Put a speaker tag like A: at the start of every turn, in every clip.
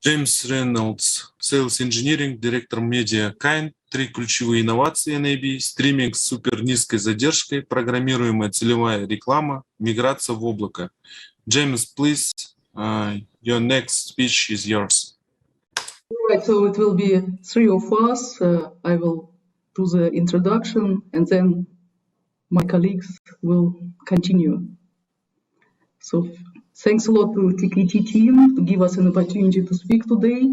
A: Джеймс Рейнольдс, Sales Engineering, директор MediaKind, 3 ключевые инновации NAB, стриминг с супернизкой задержкой, программируемая целевая реклама, миграция в облако. James, please, your next speech is yours.
B: Right, so it will be 3 of us. I will do the introduction and then my colleagues will continue. So thanks a lot to TKT team to give us an opportunity to speak today.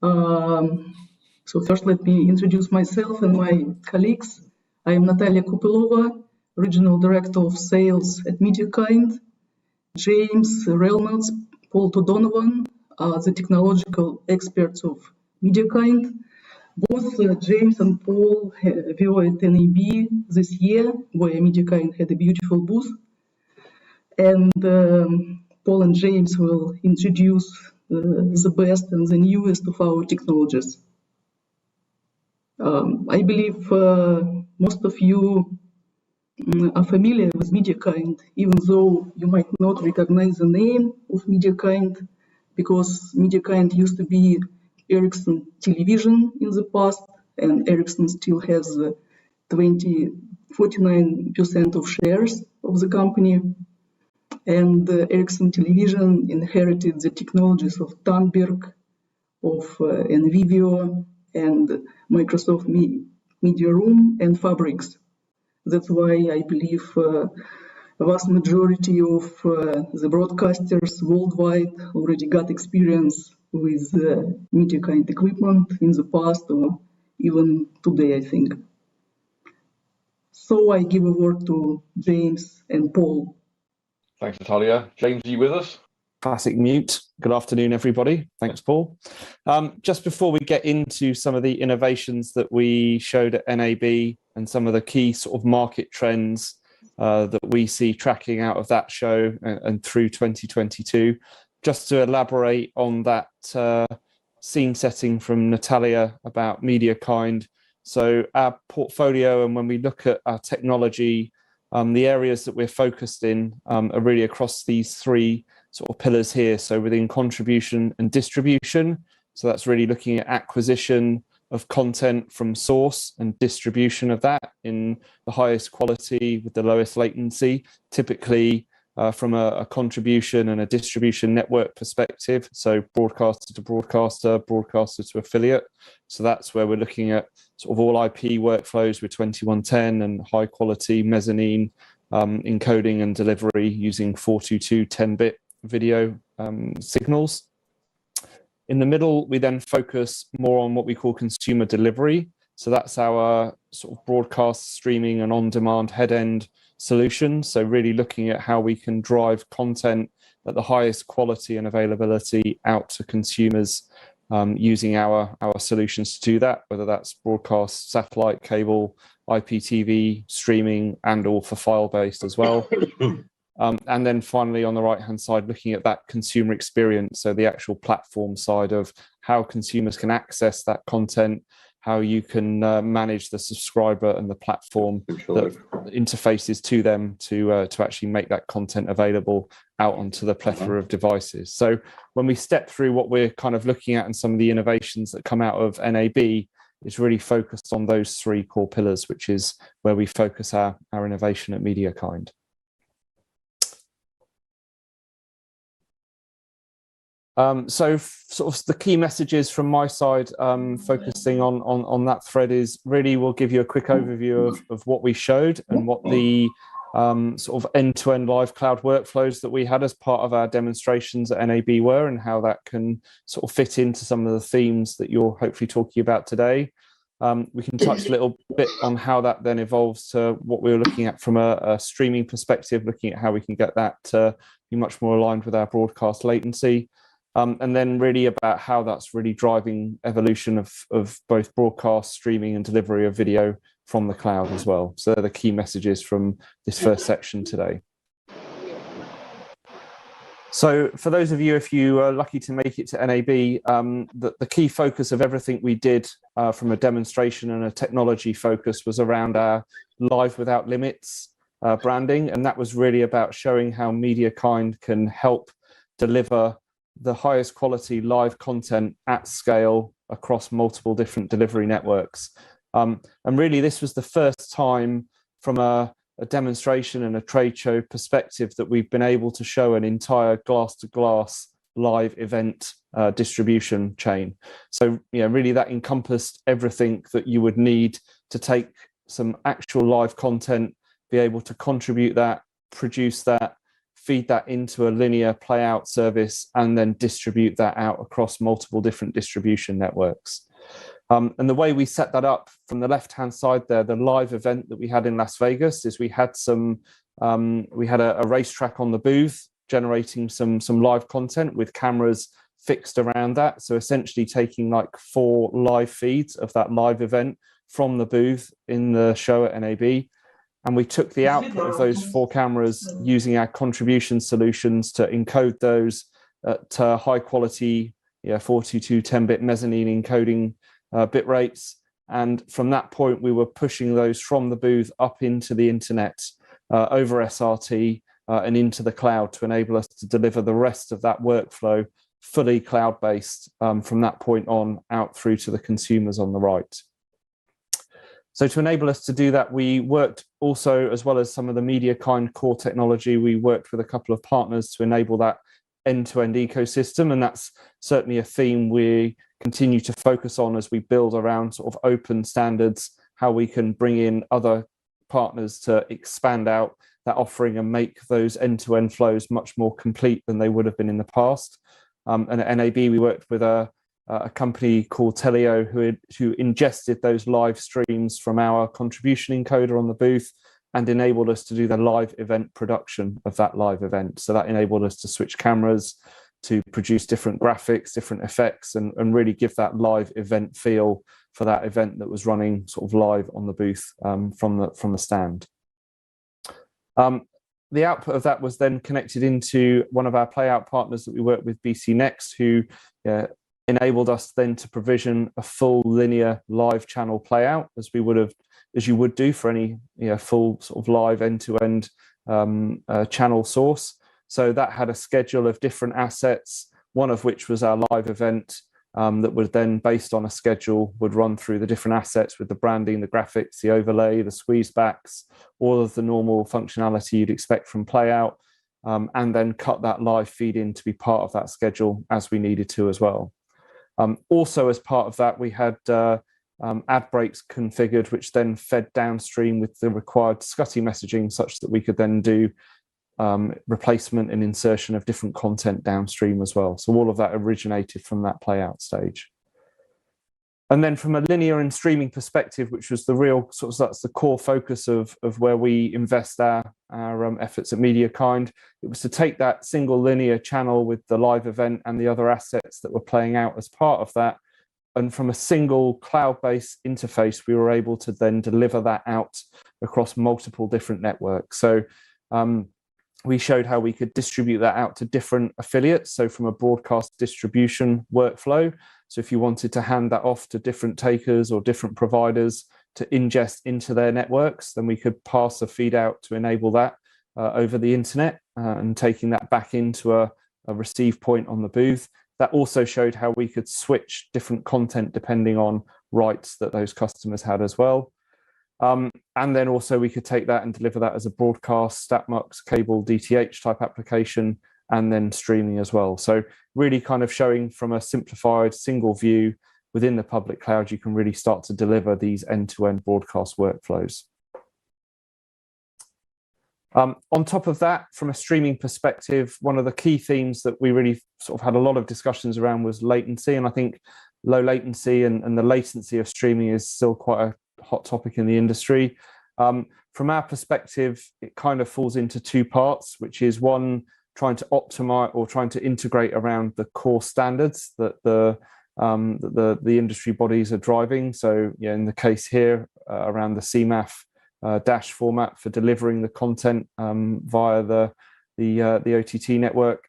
B: So first let me introduce myself and my colleagues. I am Nataila Kopylove, Regional Director of Sales at MediaKind. James Reynolds, Paul Donovan are the technological experts of MediaKind. Both James and Paul were at NAB this year, where MediaKind had a beautiful booth. And Paul and James will introduce the best and the newest of our technologies. I believe most of you are familiar with MediaKind, even though you might not recognize the name of MediaKind, because MediaKind used to be Ericsson Television in the past, and Ericsson still has 49% of shares of the company. And Ericsson Television inherited the technologies of Tandberg, of NVIDIA, and Microsoft Media Room and Fabrics. That's why I believe a vast majority of the broadcasters worldwide already got experience with MediaKind equipment in the past or even today, I think. So I give a word to James and Paul.
C: Thanks, Natalia. James, are you with us?
D: Classic mute. Good afternoon, everybody. Thanks, Paul. Just before we get into some of the innovations that we showed at NAB and some of the key sort of market trends that we see tracking out of that show and through 2022, just to elaborate on that scene setting from Natalia about MediaKind. So our portfolio, and when we look at our technology, the areas that we're focused in are really across these 3 sort of pillars here. So within contribution and distribution, so that's really looking at acquisition of content from source and distribution of that in the highest quality with the lowest latency, typically from a contribution and a distribution network perspective. So broadcaster to broadcaster, broadcaster to affiliate. So that's where we're looking at sort of all IP workflows with 2110 and high quality mezzanine encoding and delivery using 422 10-bit video signals. In the middle, we then focus more on what we call consumer delivery. So that's our sort of broadcast, streaming and on-demand head-end solution. So really looking at how we can drive content at the highest quality and availability out to consumers using our solutions to do that, whether that's broadcast, satellite, cable, IPTV, streaming, and or for file-based as well. And then finally, on the right-hand side, looking at that consumer experience, so the actual platform side of how consumers can access that content, how you can manage the subscriber and the platform that interfaces to them to actually make that content available out onto the plethora of devices. So when we step through what we're kind of looking at and some of the innovations that come out of NAB, it's really focused on those 3 core pillars, which is where we focus our innovation at MediaKind. So sort of the key messages from my side, focusing on that thread, is really we'll give you a quick overview of what we showed and what the sort of end-to-end live cloud workflows that we had as part of our demonstrations at NAB were, and how that can sort of fit into some of the themes that you're hopefully talking about today. We can touch a little bit on how that then evolves to what we were looking at from a streaming perspective, looking at how we can get that to be much more aligned with our broadcast latency. And then really about how that's really driving evolution of both broadcast, streaming and delivery of video from the cloud as well. So they're the key messages from this first section today. So for those of you, if you are lucky to make it to NAB, the key focus of everything we did from a demonstration and a technology focus was around our Live Without Limits branding. And that was really about showing how MediaKind can help deliver the highest quality live content at scale across multiple different delivery networks. And really, this was the first time from a demonstration and a trade show perspective that we've been able to show an entire glass-to-glass live event distribution chain. So, really that encompassed everything that you would need to take some actual live content, be able to contribute that, produce that, feed that into a linear play out service, and then distribute that out across multiple different distribution networks. And the way we set that up from the left-hand side there, the live event that we had in Las Vegas, is we had a racetrack on the booth generating some live content with cameras fixed around that. So essentially taking like 4 live feeds of that live event from the booth in the show at NAB. And we took the output of those 4 cameras using our contribution solutions to encode those at high quality 422 10-bit mezzanine encoding bit rates. And from that point, we were pushing those from the booth up into the internet over SRT and into the cloud to enable us to deliver the rest of that workflow fully cloud-based from that point on out through to the consumers on the right. So to enable us to do that, we worked also, as well as some of the MediaKind core technology, we worked with a couple of partners to enable that end-to-end ecosystem. And that's certainly a theme we continue to focus on as we build around sort of open standards, how we can bring in other partners to expand out that offering and make those end-to-end flows much more complete than they would have been in the past. And at NAB, we worked with a company called Telio who ingested those live streams from our contribution encoder on the booth and enabled us to do the live event production of that live event. So that enabled us to switch cameras, to produce different graphics, different effects, and really give that live event feel for that event that was running sort of live on the booth from the stand. The output of that was then connected into one of our playout partners that we work with, BC Next, who enabled us then to provision a full linear live channel playout, as you would do for any full sort of live end-to-end channel source. So that had a schedule of different assets, one of which was our live event that would then, based on a schedule, would run through the different assets with the branding, the graphics, the overlay, the squeeze backs, all of the normal functionality you'd expect from playout, and then cut that live feed in to be part of that schedule as we needed to as well. Also, as part of that, we had ad breaks configured, which then fed downstream with the required SCSI messaging, such that we could then do replacement and insertion of different content downstream as well. So all of that originated from that playout stage. And then from a linear and streaming perspective, which was the real sort of, that's the core focus of where we invest our efforts at MediaKind, it was to take that single linear channel with the live event and the other assets that were playing out as part of that. And from a single cloud-based interface, we were able to then deliver that out across multiple different networks. So we showed how we could distribute that out to different affiliates. So from a broadcast distribution workflow. So if you wanted to hand that off to different takers or different providers to ingest into their networks, then we could pass a feed out to enable that over the internet and taking that back into a receive point on the booth. That also showed how we could switch different content depending on rights that those customers had as well. And then also we could take that and deliver that as a broadcast, StatMux, cable, DTH type application, and then streaming as well. So really kind of showing from a simplified single view within the public cloud, you can really start to deliver these end-to-end broadcast workflows. On top of that, from a streaming perspective, one of the key themes that we really sort of had a lot of discussions around was latency. And I think low latency and the latency of streaming is still quite a hot topic in the industry. From our perspective, it kind of falls into 2 parts, which is one, trying to optimize or trying to integrate around the core standards that the industry bodies are driving. So in the case here, around the CMAF dash format for delivering the content via the OTT network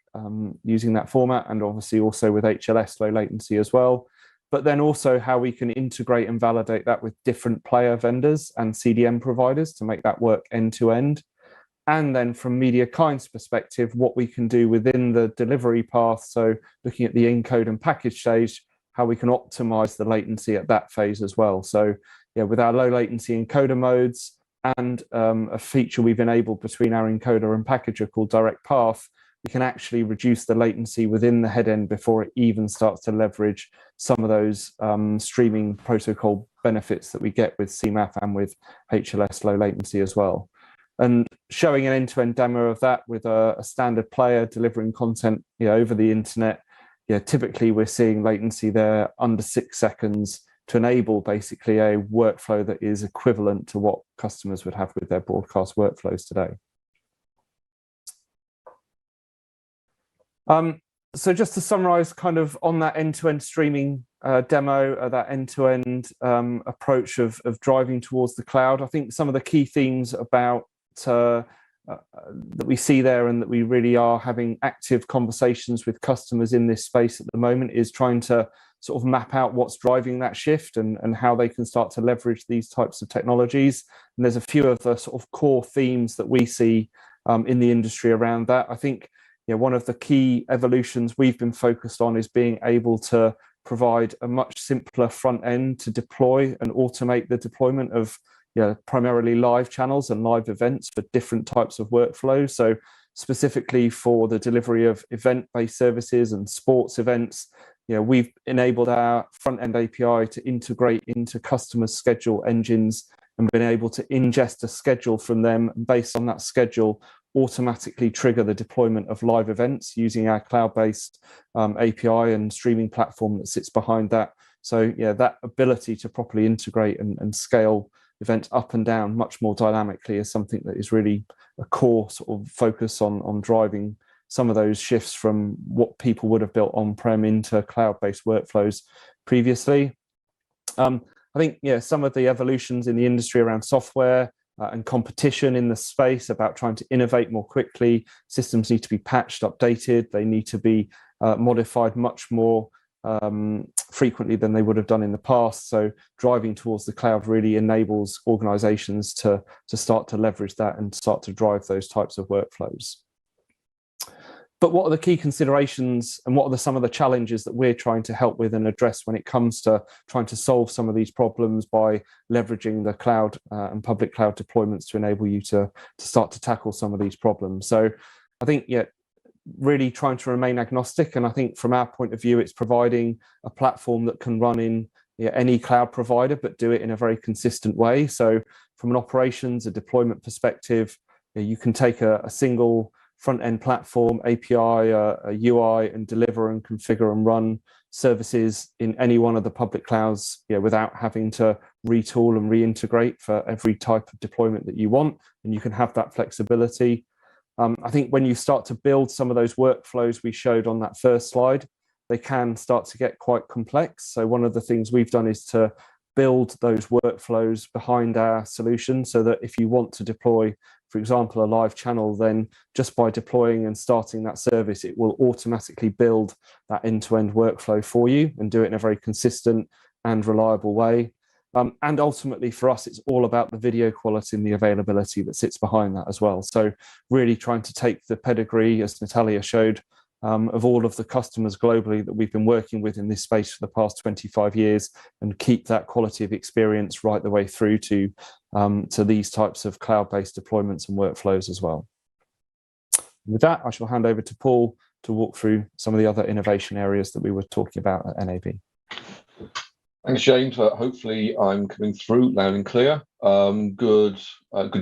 D: using that format, and obviously also with HLS low latency as well. But then also how we can integrate and validate that with different player vendors and CDN providers to make that work end to end. and then from MediaKind's perspective, what we can do within the delivery path. So looking at the encode and package stage, how we can optimize the latency at that phase as well. So yeah, with our low latency encoder modes and a feature we've enabled between our encoder and packager called direct path, we can actually reduce the latency within the head end before it even starts to leverage some of those streaming protocol benefits that we get with CMAP and with HLS low latency as well. And showing an end-to-end demo of that with a standard player delivering content over the internet, typically we're seeing latency there under 6 seconds to enable basically a workflow that is equivalent to what customers would have with their broadcast workflows today. So just to summarize kind of on that end-to-end streaming demo, that end-to-end approach of driving towards the cloud, I think some of the key themes about that we see there and that we really are having active conversations with customers in this space at the moment is trying to sort of map out what's driving that shift and how they can start to leverage these types of technologies. And there's a few of the sort of core themes that we see in the industry around that. I think one of the key evolutions we've been focused on is being able to provide a much simpler front end to deploy and automate the deployment of primarily live channels and live events for different types of workflows. So specifically for the delivery of event-based services and sports events, we've enabled our front-end API to integrate into customer schedule engines and been able to ingest a schedule from them, and based on that schedule, automatically trigger the deployment of live events using our cloud-based API and streaming platform that sits behind that. So that ability to properly integrate and scale events up and down much more dynamically is something that is really a core sort of focus on driving some of those shifts from what people would have built on-prem into cloud-based workflows previously. I think some of the evolutions in the industry around software and competition in the space about trying to innovate more quickly. Systems need to be patched, updated. They need to be modified much more frequently than they would have done in the past. So driving towards the cloud really enables organizations to start to leverage that and start to drive those types of workflows. But what are the key considerations and what are some of the challenges that we're trying to help with and address when it comes to trying to solve some of these problems by leveraging the cloud and public cloud deployments to enable you to start to tackle some of these problems? So I think, really trying to remain agnostic. And I think from our point of view, it's providing a platform that can run in any cloud provider, but do it in a very consistent way. So from an operations, a deployment perspective, you can take a single front-end platform, API, a UI, and deliver and configure and run services in any one of the public clouds without having to retool and reintegrate for every type of deployment that you want. And you can have that flexibility. I think when you start to build some of those workflows we showed on that first slide, they can start to get quite complex. So one of the things we've done is to build those workflows behind our solution so that if you want to deploy, for example, a live channel, then just by deploying and starting that service, it will automatically build that end-to-end workflow for you and do it in a very consistent and reliable way. And ultimately for us, it's all about the video quality and the availability that sits behind that as well. So really trying to take the pedigree, as Nataila showed, of all of the customers globally that we've been working with in this space for the past 25 years and keep that quality of experience right the way through to these types of cloud-based deployments and workflows as well. With that, I shall hand over to Paul to walk through some of the other innovation areas that we were talking about at NAB.
C: Thanks, James. Hopefully I'm coming through loud and clear. Good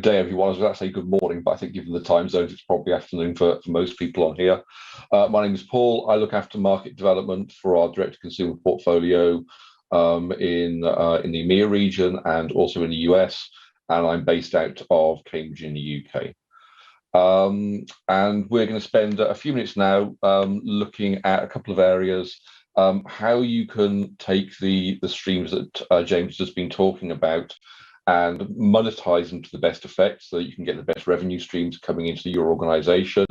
C: day, everyone. I was about to say good morning, but I think given the time zones, it's probably afternoon for most people on here. My name is Paul. I look after market development for our direct-to-consumer portfolio in the EMEA region and also in the US, and I'm based out of Cambridge in the UK. And we're going to spend a few minutes now looking at a couple of areas. How you can take the streams that James has been talking about and monetize them to the best effect so that you can get the best revenue streams coming into your organization,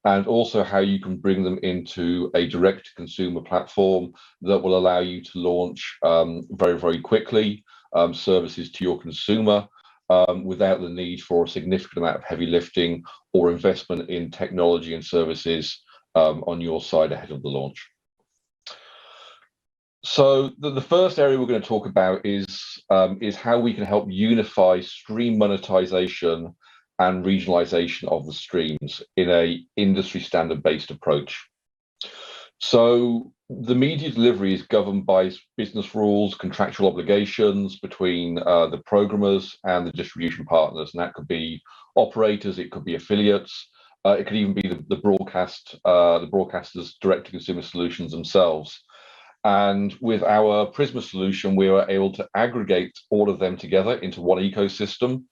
C: and also how you can bring them into a direct-to-consumer platform that will allow you to launch very, very quickly services to your consumer without the need for a significant amount of heavy lifting or investment in technology and services on your side ahead of the launch. So the first area we're going to talk about is how we can help unify stream monetization and regionalization of the streams in a industry standard based approach. So the media delivery is governed by business rules, contractual obligations between the programmers and the distribution partners, and that could be operators, it could be affiliates, it could even be the broadcasters' direct-to-consumer solutions themselves. And with our Prisma solution, we were able to aggregate all of them together into one ecosystem,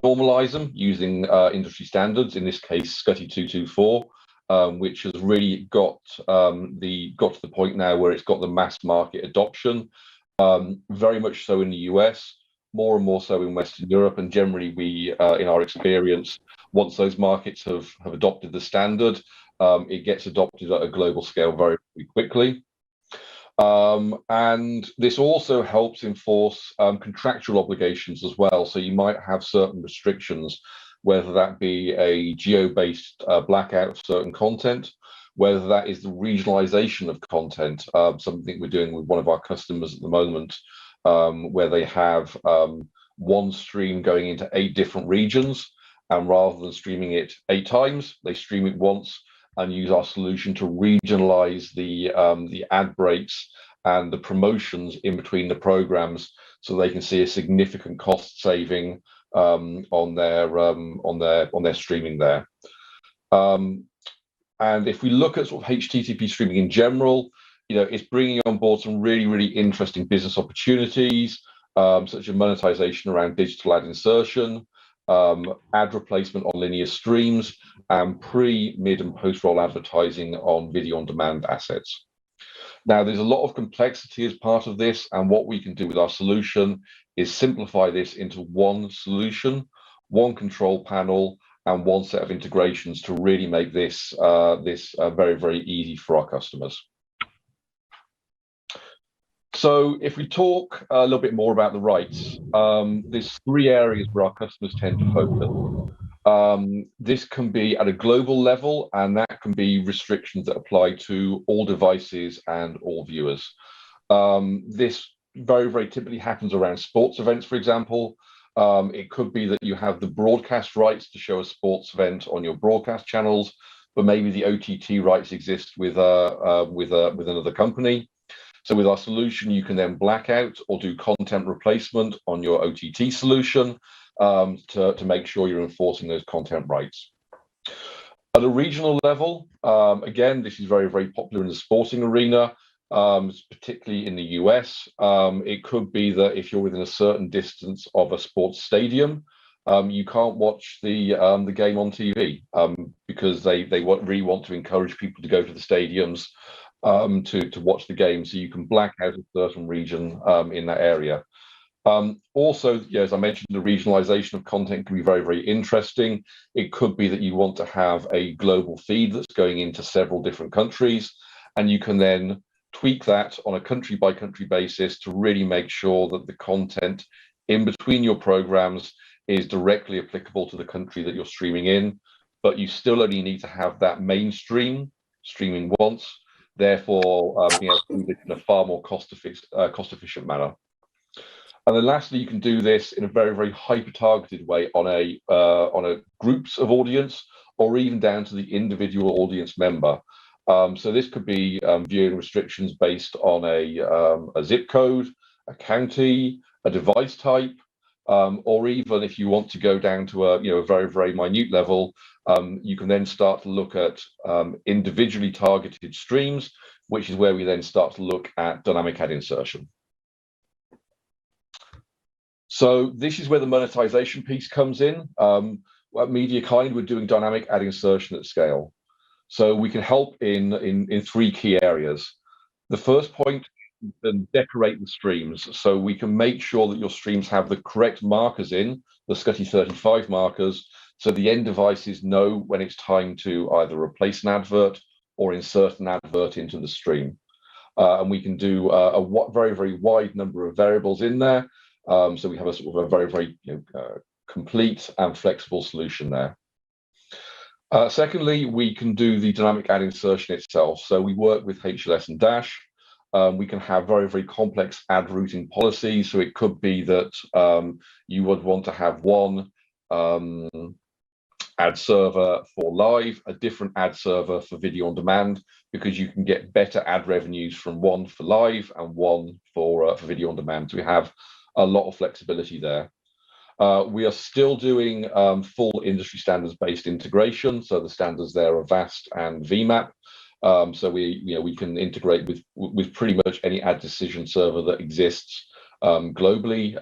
C: normalize them using industry standards, in this case SCTI 224. Which has really got to the point now where it's got the mass market adoption, very much so in the US, more and more so in Western Europe, and generally we, in our experience, once those markets have adopted the standard, it gets adopted at a global scale very, very quickly. And this also helps enforce contractual obligations as well. So you might have certain restrictions, whether that be a geo-based blackout of certain content, whether that is the regionalization of content, something we're doing with one of our customers at the moment, where they have one stream going into 8 different regions, and rather than streaming it 8 times, they stream it once and use our solution to regionalize the ad breaks and the promotions in between the programs, so they can see a significant cost saving on their streaming there. And if we look at sort of HTTP streaming in general, you know, it's bringing on board some really, really interesting business opportunities, such as monetization around digital ad insertion, ad replacement on linear streams, and pre, mid, and post-roll advertising on video on demand assets. Now, there's a lot of complexity as part of this, and what we can do with our solution is simplify this into one solution, one control panel, and one set of integrations to really make this very, very easy for our customers. So if we talk a little bit more about the rights, there's 3 areas where our customers tend to focus. This can be at a global level, and that can be restrictions that apply to all devices and all viewers. This very, very typically happens around sports events, for example. It could be that you have the broadcast rights to show a sports event on your broadcast channels, but maybe the OTT rights exist with another company. So with our solution, you can then black out or do content replacement on your OTT solution to make sure you're enforcing those content rights. At a regional level, again, this is very, very popular in the sporting arena, particularly in the US. It could be that if you're within a certain distance of a sports stadium, you can't watch the game on TV because they really want to encourage people to go to the stadiums to watch the game, so you can black out a certain region in that area. Also, yeah, as I mentioned, the regionalization of content can be very, very interesting. It could be that you want to have a global feed that's going into several different countries, and you can then tweak that on a country by country basis to really make sure that the content in between your programs is directly applicable to the country that you're streaming in, but you still only need to have that mainstream streaming once, therefore being able to do this in a far more cost-efficient manner. And then lastly, you can do this in a very, very hyper-targeted way on a groups of audience, or even down to the individual audience member. So this could be viewing restrictions based on a zip code, a county, a device type, or even if you want to go down to a very, very minute level, you can then start to look at individually targeted streams, which is where we then start to look at dynamic ad insertion. So this is where the monetization piece comes in. At MediaKind, we're doing dynamic ad insertion at scale. So we can help in 3 key areas. The first point, then decorate the streams. So we can make sure that your streams have the correct markers in, the SCTI 35 markers, so the end devices know when it's time to either replace an advert or insert an advert into the stream. And we can do a very, very wide number of variables in there. So we have a sort of a very, very complete and flexible solution there. Secondly, we can do the dynamic ad insertion itself. So we work with HLS and Dash. We can have very, very complex ad routing policies. So it could be that you would want to have one ad server for live, a different ad server for video on demand, because you can get better ad revenues from one for live and one for video on demand. So we have a lot of flexibility there. We are still doing full industry standards-based integration. So the standards there are VAST and VMAP. So we can integrate with pretty much any ad decision server that exists globally.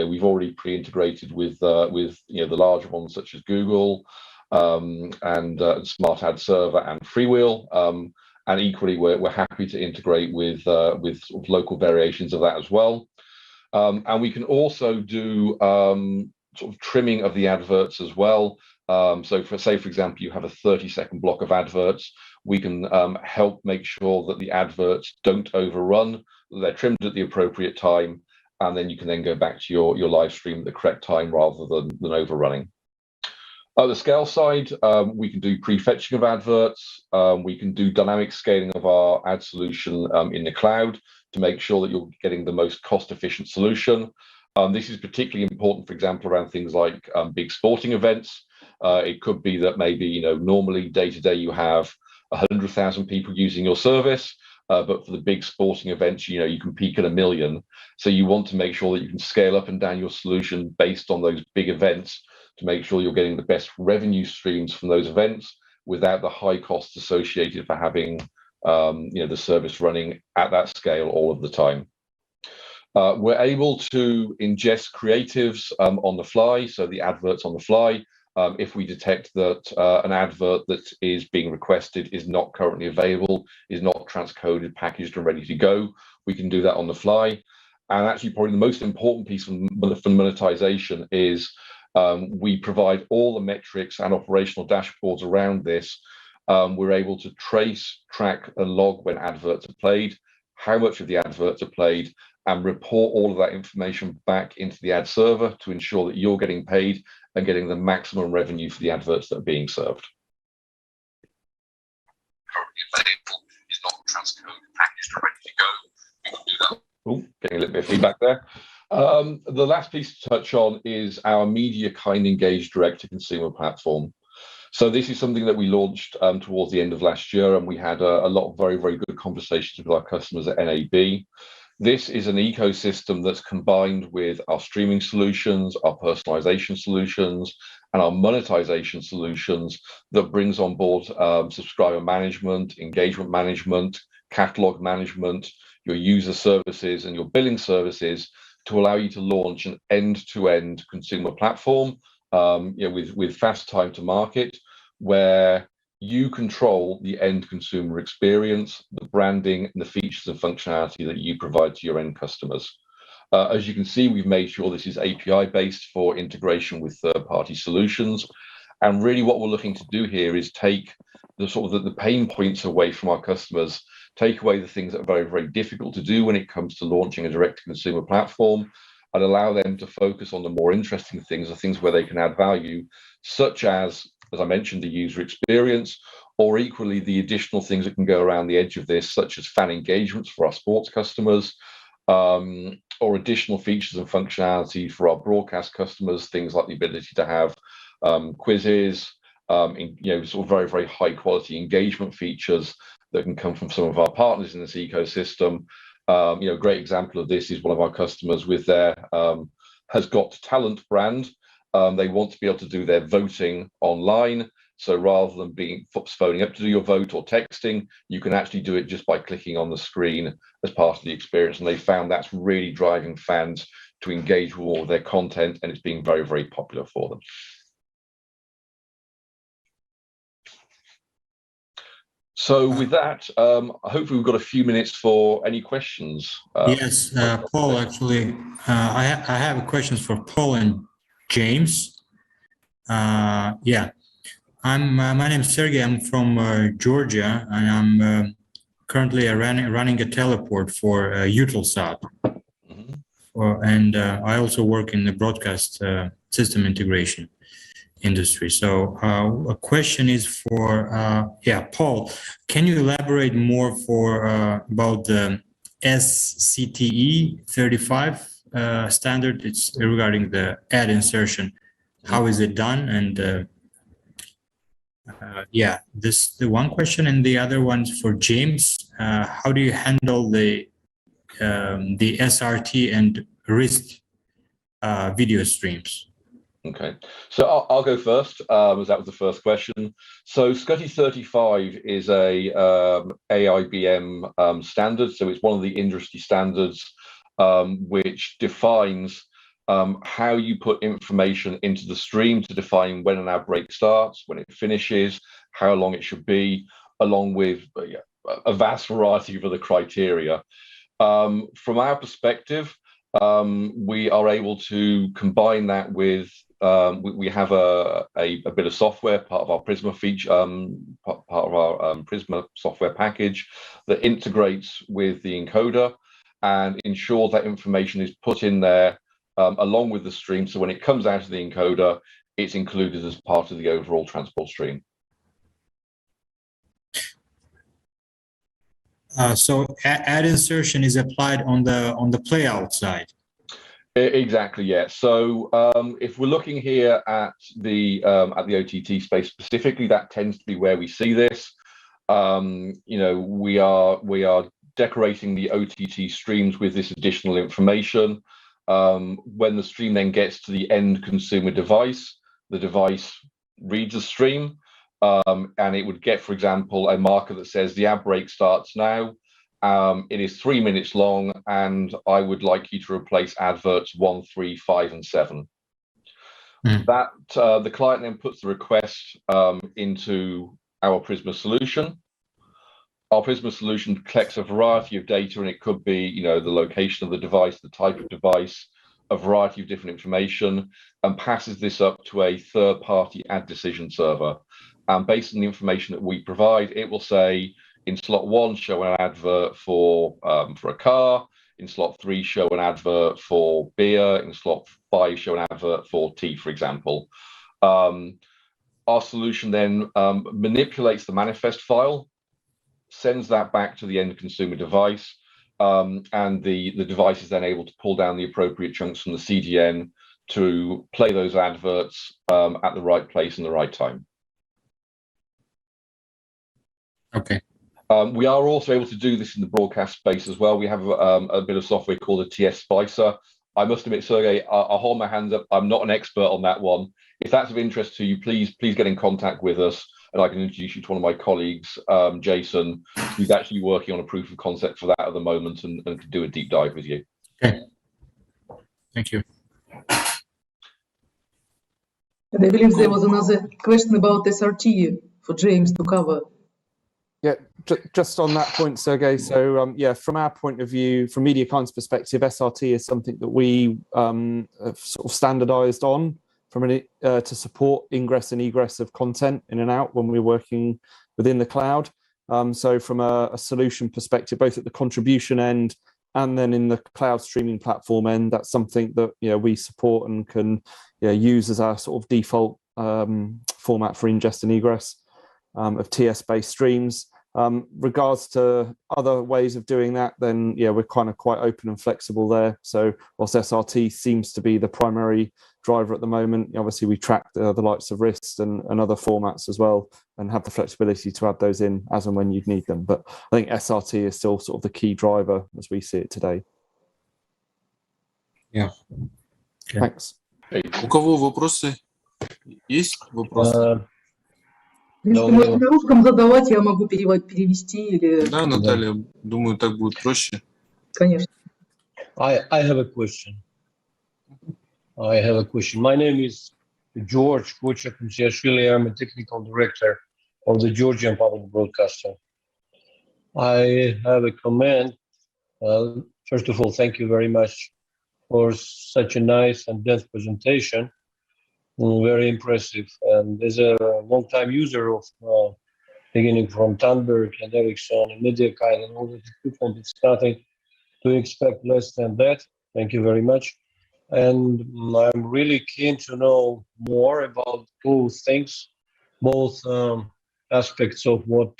C: We've already pre-integrated with the larger ones such as Google and Smart Ad Server and Freewheel. And equally, we're happy to integrate with sort of local variations of that as well. And we can also do sort of trimming of the adverts as well. So for example, you have a 30-second block of adverts, we can help make sure that the adverts don't overrun, they're trimmed at the appropriate time, and then you can then go back to your live stream at the correct time rather than overrunning. On the scale side, we can do prefetching of adverts. We can do dynamic scaling of our ad solution in the cloud to make sure that you're getting the most cost-efficient solution. This is particularly important, for example, around things like big sporting events. It could be that maybe, normally day-to-day you have 100,000 people using your service, but for the big sporting events, you can peak at 1 million. So you want to make sure that you can scale up and down your solution based on those big events to make sure you're getting the best revenue streams from those events without the high costs associated for having the service running at that scale all of the time. We're able to ingest creatives on the fly, so the adverts on the fly. If we detect that an advert that is being requested is not currently available, is not transcoded, packaged, and ready to go, we can do that on the fly. And actually, probably the most important piece for monetization is we provide all the metrics and operational dashboards around this. We're able to trace, track, and log when adverts are played, how much of the adverts are played, and report all of that information back into the ad server to ensure that you're getting paid and getting the maximum revenue for the adverts that are being served. Currently available is not transcoded, packaged, and ready to go. We can do that. Oh, getting a little bit of feedback there. The last piece to touch on is our MediaKind engaged direct-to-consumer platform. So this is something that we launched towards the end of last year, and we had a lot of very, very good conversations with our customers at NAB. This is an ecosystem that's combined with our streaming solutions, our personalization solutions, and our monetization solutions that brings on board subscriber management, engagement management, catalog management, your user services, and your billing services to allow you to launch an end-to-end consumer platform with fast time to market, where you control the end consumer experience, the branding, and the features and functionality that you provide to your end customers. As you can see, we've made sure this is API-based for integration with third-party solutions. And really what we're looking to do here is take the pain points away from our customers, take away the things that are very, very difficult to do when it comes to launching a direct-to-consumer platform, and allow them to focus on the more interesting things, the things where they can add value, such as I mentioned, the user experience, or equally the additional things that can go around the edge of this, such as fan engagements for our sports customers, or additional features and functionality for our broadcast customers, things like the ability to have quizzes, sort of very, very high quality engagement features that can come from some of our partners in this ecosystem. A great example of this is one of our customers with their Has Got Talent brand. They want to be able to do their voting online. So rather than phoning up to do your vote or texting, you can actually do it just by clicking on the screen as part of the experience. And they found that's really driving fans to engage with all of their content, and it's being very, very popular for them. So with that, hopefully we've got a few minutes for any questions.
E: Yes, Paul, actually, I have questions for Paul and James. My name is Sergey. I'm from Georgia, and I'm currently running a teleport for Eutelsat and I also work in the broadcast system integration industry. So a question is for Paul. Can you elaborate more about the SCTE 35 standard? It's regarding the ad insertion. How is it done? And this the one question, and the other one's for James. How do you handle the SRT and RIST video streams?
C: Okay, so I'll go first, as that was the first question. So SCTE 35 is a AIBM standard, so it's one of the industry standards which defines how you put information into the stream to define when an ad break starts, when it finishes, how long it should be, along with a vast variety of other criteria. From our perspective, we are able to combine that with we have a bit of software, part of our Prisma feature, part of our Prisma software package that integrates with the encoder and ensures that information is put in there along with the stream. So when it comes out of the encoder, it's included as part of the overall transport stream.
E: So ad insertion is applied on the playout side.
C: Exactly, yeah. So if we're looking here at the OTT space specifically, that tends to be where we see this. We are decorating the OTT streams with this additional information. When the stream then gets to the end consumer device, the device reads the stream, and it would get, for example, a marker that says the ad break starts now. It is 3 minutes long, and I would like you to replace adverts 1, 3, 5, and 7. That the client then puts the request into our Prisma solution. Our Prisma solution collects a variety of data, and it could be, the location of the device, the type of device, a variety of different information, and passes this up to a third-party ad decision server. And based on the information that we provide, it will say, in slot 1, show an advert for a car. In slot 3, show an advert for beer. In slot 5, show an advert for tea, for example. Our solution then manipulates the manifest file, sends that back to the end consumer device, and the device is then able to pull down the appropriate chunks from the CDN to play those adverts at the right place and the right time.
E: Okay.
C: We are also able to do this in the broadcast space as well. We have a bit of software called a TS Splicer. I must admit, Sergey, I'll hold my hands up. I'm not an expert on that one. If that's of interest to you, please get in contact with us, and I can introduce you to one of my colleagues, Jason, who's actually working on a proof of concept for that at the moment and can do a deep dive with you.
E: Okay. Thank you.
B: And I believe there was another question about SRT for James to cover.
D: Yeah, just on that point, Sergey. So from our point of view, from MediaKind's perspective, SRT is something that we have sort of standardized on to support ingress and egress of content in and out when we're working within the cloud. So from a solution perspective, both at the contribution end and then in the cloud streaming platform end, that's something that we support and can use as our sort of default format for ingest and egress of TS-based streams. Regards to other ways of doing that, then we're kind of quite open and flexible there. So whilst SRT seems to be the primary driver at the moment, obviously we track the likes of RIST and other formats as well, and have the flexibility to add those in as and when you'd need them. But I think SRT is still sort of the key driver as we see it today.
A: Yeah.
E: Okay.
D: Thanks.
A: У кого вопросы? Есть вопросы?
B: Если можете на русском задавать, я могу перевести или...
A: Да, Наталья, думаю, так будет проще.
B: Конечно.
F: I have a question. My name is George Kochak-Msiashvili. I'm a technical director of the Georgian Public Broadcaster. I have a comment. First of all, thank you very much for such a nice and dense presentation. Very impressive. And as a long-time user of beginning from Tandberg and Ericsson and MediaKind and all the equipment, it's starting to expect less than that. Thank you very much. And I'm really keen to know more about both things, both aspects of what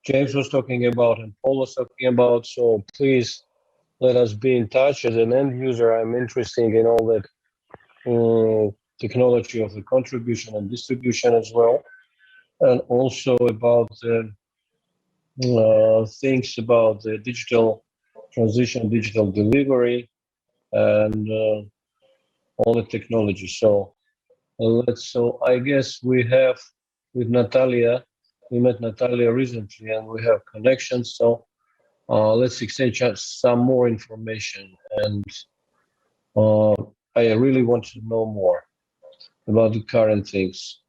F: James was talking about and Paul was talking about. So please let us be in touch. As an end user, I'm interested in all that technology of the contribution and distribution as well, and also about the things about the digital transition, digital delivery, and all the technology. So I guess we have with Natalia, we met Natalia recently and we have connections. So let's exchange some more information. And I really want to know more about the current things.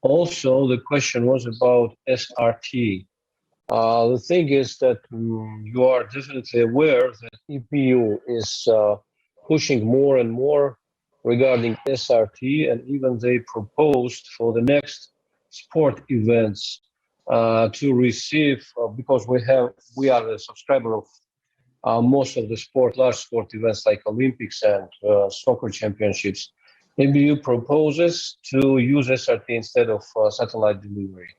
F: Also, the question was about SRT. The thing is that you are definitely aware that EPU is pushing more and more regarding SRT, and even they proposed for the next sport events to receive, because we are the subscriber of most of the large sport events like Olympics and soccer championships. EPU proposes to use SRT instead of satellite delivery.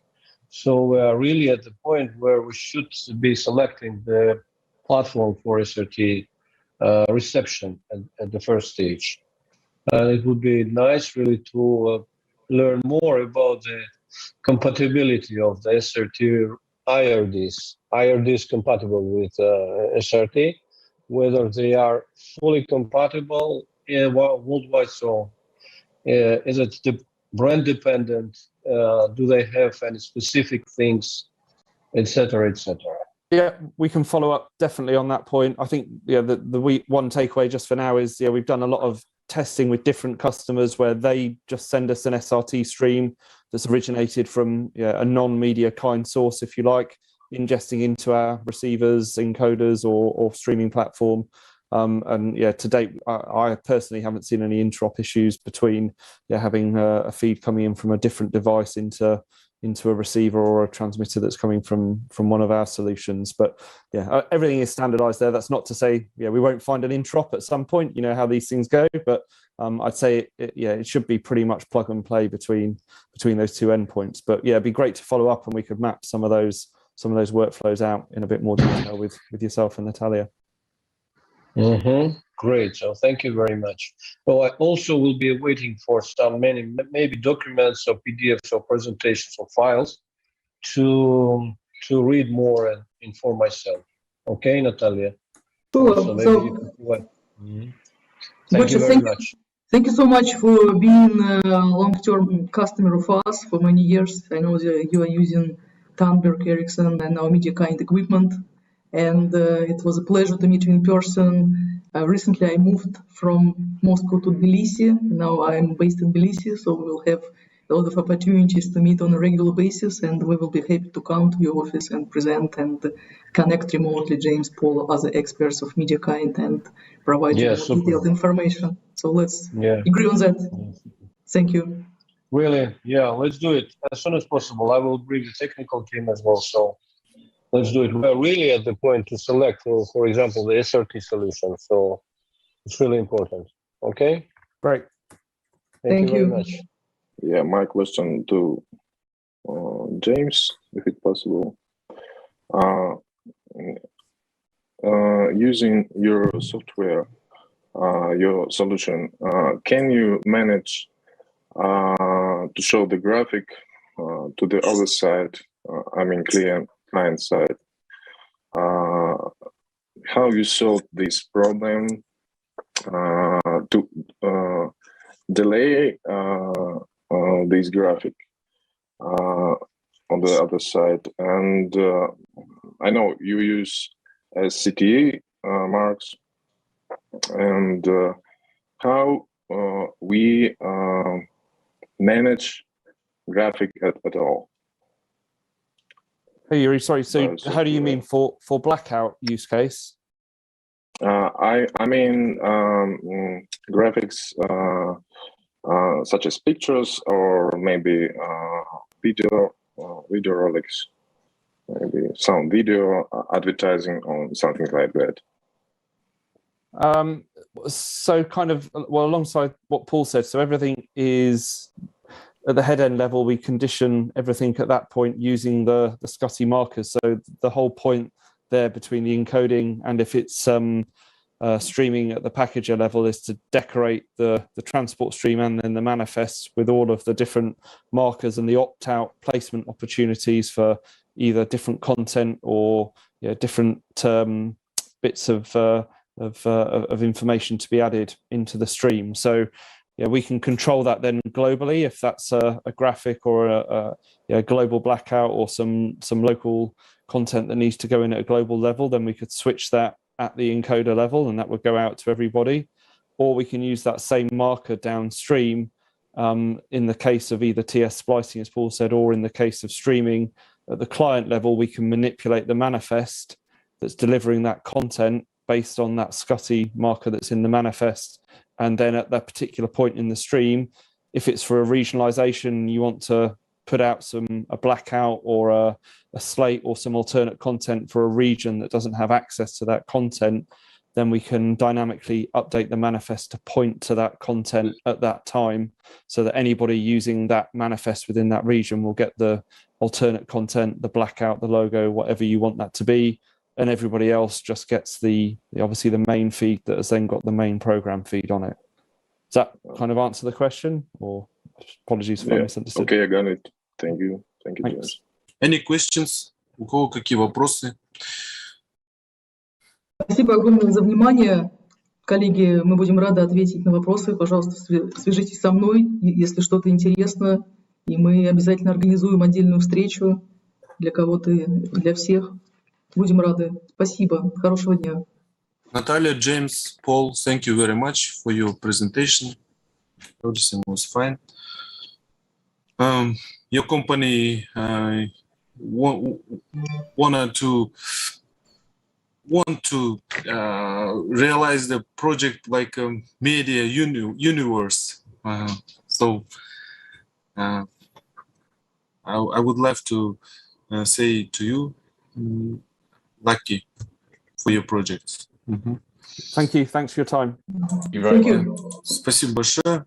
F: So we are really at the point where we should be selecting the platform for SRT reception at the first stage. It would be nice really to learn more about the compatibility of the SRT IRDs compatible with SRT, whether they are fully compatible worldwide. So is it brand dependent? Do they have any specific things, etc., etc.?
D: Yeah, we can follow up definitely on that point. I think the one takeaway just for now is we've done a lot of testing with different customers where they just send us an SRT stream that's originated from a non-MediaKind source, if you like, ingesting into our receivers, encoders, or streaming platform. To date, I personally haven't seen any interop issues between having a feed coming in from a different device into a receiver or a transmitter that's coming from one of our solutions. But everything is standardized there. That's not to say we won't find an interop at some point. You know how these things go, but I'd say it should be pretty much plug and play between those two endpoints. But it'd be great to follow up, and we could map some of those workflows out in a bit more detail with yourself and Natalia.
F: Great. So thank you very much. Well, I also will be waiting for maybe documents or PDFs or presentations or files to read more and inform myself. Okay, Natalia?
B: Sure.
F: So maybe you can provide. Thank you very much.
B: Thank you so much for being a long-term customer of us for many years. I know that you are using Tandberg, Ericsson, and now MediaKind equipment. And it was a pleasure to meet you in person. Recently, I moved from Moscow to Tbilisi. Now I'm based in Tbilisi, so we will have a lot of opportunities to meet on a regular basis, and we will be happy to come to your office and present and connect remotely James, Paul, other experts of MediaKind, and provide you more detailed information. So let's agree on that. Thank you.
F: Really? Yeah, let's do it as soon as possible. I will bring the technical team as well. So let's do it. We're really at the point to select, for example, the SRT solution. So it's really important. Okay?
D: Great.
F: Thank you very much.
G: Yeah, my question to James, if it's possible. Using your software, your solution, can you manage to show the graphic to the other side, client side? How you solve this problem to delay this graphic on the other side? And I know you use CTA marks, and how we manage graphic at all.
D: Hey, Yuri, sorry. So how do you mean for blackout use case?
G: I mean graphics such as pictures or maybe video rolics, maybe some video advertising on something like that.
D: So kind of, well, alongside what Paul said, so everything is at the head end level, we condition everything at that point using the SCSI markers. So the whole point there between the encoding and if it's streaming at the packager level is to decorate the transport stream and then the manifests with all of the different markers and the opt-out placement opportunities for either different content or different bits of information to be added into the stream. So we can control that then globally if that's a graphic or a global blackout or some local content that needs to go in at a global level, then we could switch that at the encoder level and that would go out to everybody. Or we can use that same marker downstream in the case of either TS splicing, as Paul said, or in the case of streaming at the client level, we can manipulate the manifest that's delivering that content based on that SCSI marker that's in the manifest. And then at that particular point in the stream, if it's for a regionalization, you want to put out a blackout or a slate or some alternate content for a region that doesn't have access to that content, then we can dynamically update the manifest to point to that content at that time so that anybody using that manifest within that region will get the alternate content, the blackout, the logo, whatever you want that to be. And everybody else just gets obviously the main feed that has then got the main program feed on it. Does that kind of answer the question? Or apologies if I misunderstood.
G: Okay, I got it. Thank you. Thank you, James.
A: Any questions? У кого какие вопросы?
B: Спасибо огромное за внимание. Коллеги, мы будем рады ответить на вопросы. Пожалуйста, свяжитесь со мной, если что-то интересно. И мы обязательно организуем отдельную встречу для кого-то, для всех. Будем рады. Спасибо. Хорошего дня.
A: Nataila, James, Paul, thank you very much for your presentation. Everything was fine. Your company want to realize the project like a media universe. So I would love to say to you, lucky for your projects.
D: Thank you. Thanks for your time.
C: You're very
B: Thank you.
A: Спасибо большое.